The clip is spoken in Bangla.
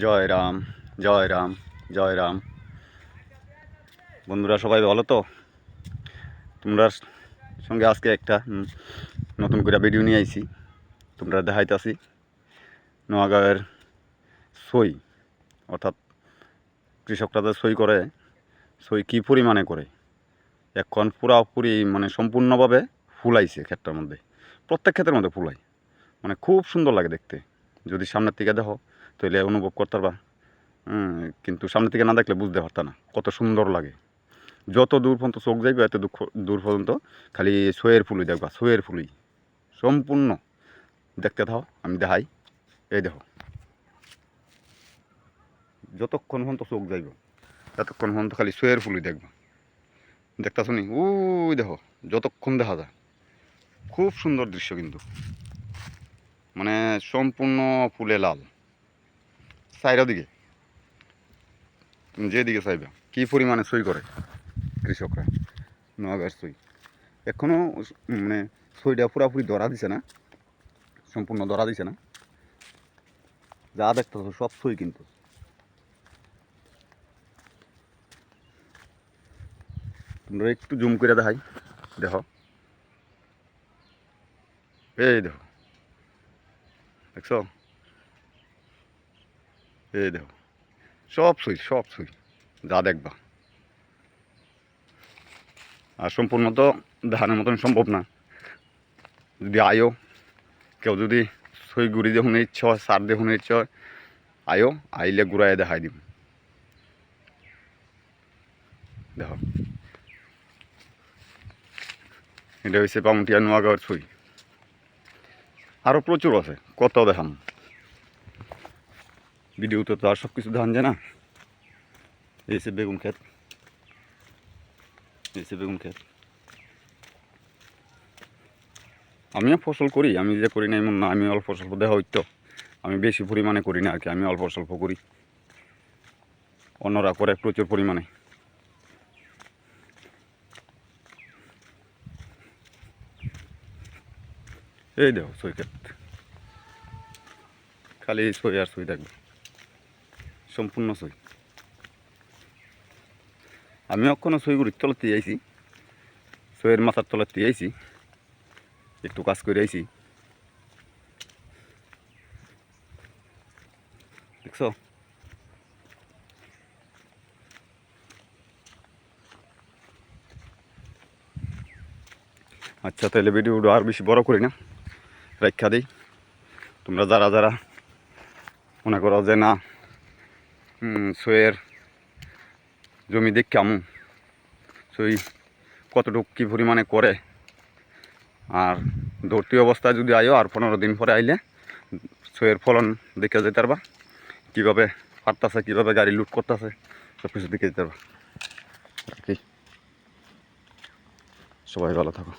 জয় রাম, জয় রাম, জয় রাম। বন্ধুরা সবাই ভালো তো? তোমরা সঙ্গে আজকে একটা নতুন করে ভিডিও নিয়ে আইছি। তোমরা দেখাইতেছি নোয়াগাঁওয়ের সই, অর্থাৎ কৃষকরা যে সই করে, সই কী পরিমাণে করে এখন পুরাপুরি মানে সম্পূর্ণভাবে ফুলাইছে ক্ষেতটার মধ্যে। প্রত্যেক ক্ষেতের মধ্যে ফুলাই, মানে খুব সুন্দর লাগে দেখতে। যদি সামনের থেকে দেখো তাহলে অনুভব করতে পারবা, কিন্তু সামনের থেকে না দেখলে বুঝতে পারতা না কত সুন্দর লাগে। যত দূর পর্যন্ত চোখ যাইবে এত দূর পর্যন্ত খালি সইয়ের ফুলই দেখবা, সইয়ের ফুলই সম্পূর্ণ। দেখতে থাও, আমি দেখাই। এই দেখো, যতক্ষণ পর্যন্ত চোখ যাইব ততক্ষণ পর্যন্ত খালি সইয়ের ফুলই দেখবা। দেখতা শুনি ওই দেখো, যতক্ষণ দেখা যায় খুব সুন্দর দৃশ্য, কিন্তু মানে সম্পূর্ণ ফুলে লাল। চারিদিকে তুমি যেদিকে চাইবা কী পরিমাণে সই করে কৃষকরা। নোয়াগাঁওয়ের সই এখনও মানে সইটা পুরাপুরি ধরা দিছে না, সম্পূর্ণ ধরা দিছে না। যা দেখতে সব সই, কিন্তু তোমরা একটু জুম করে দেখাই। দেখো, এই দেখো, দেখছো? এই দেখো, সব সই, সব সই, যা দেখবা। আর সম্পূর্ণ তো দেখানোর মতন সম্ভব না। যদি আয়ো কেউ, যদি সই ঘুরি দেখুন ইচ্ছা হয়, সার দেখুন ইচ্ছা হয়, আয়ো, আইলে ঘুরাইয়ে দেখাই দিব। দেখো, এটা হচ্ছে পামুটিয়া নোয়াগাঁওয়ের সই। আরও প্রচুর আছে, কত দেখাম। ভিডিওতে তো আর সব কিছু দেখান যায় না। এই সে বেগুন ক্ষেত, এই সে বেগুন ক্ষেত। আমিও ফসল করি, আমি যে করি না এমন না। আমি অল্প স্বল্প দেখা হইতো, আমি বেশি পরিমাণে করি না আর কি। আমি অল্প স্বল্প করি, অন্যরা করে প্রচুর পরিমাণে। এই দেখো সই ক্ষেত, খালি সই আর সই থাকবে, সম্পূর্ণ সই। আমি এখনও সইগুড়ির তলাতে আইছি, সইয়ের মাথার তলাতে আইছি, একটু কাজ করে আইছি। দেখছো? আচ্ছা, তাহলে ভিডিওটা আর বেশি বড় করি না, রাখা দিই। তোমরা যারা যারা মনে করো যে না সইয়ের জমি দেখ কেমন, সই কতটুকু কী পরিমাণে করে, আর ধরতি অবস্থায় যদি আয়ো আর 15 দিন পরে আইলে সইয়ের ফলন দেখে যেতে পারবা, কীভাবে পারতেছে, কীভাবে গাড়ি লুট করতেছে, সব কিছু দেখে যেতে পারবা আর কি। সবাই ভালো থাকো।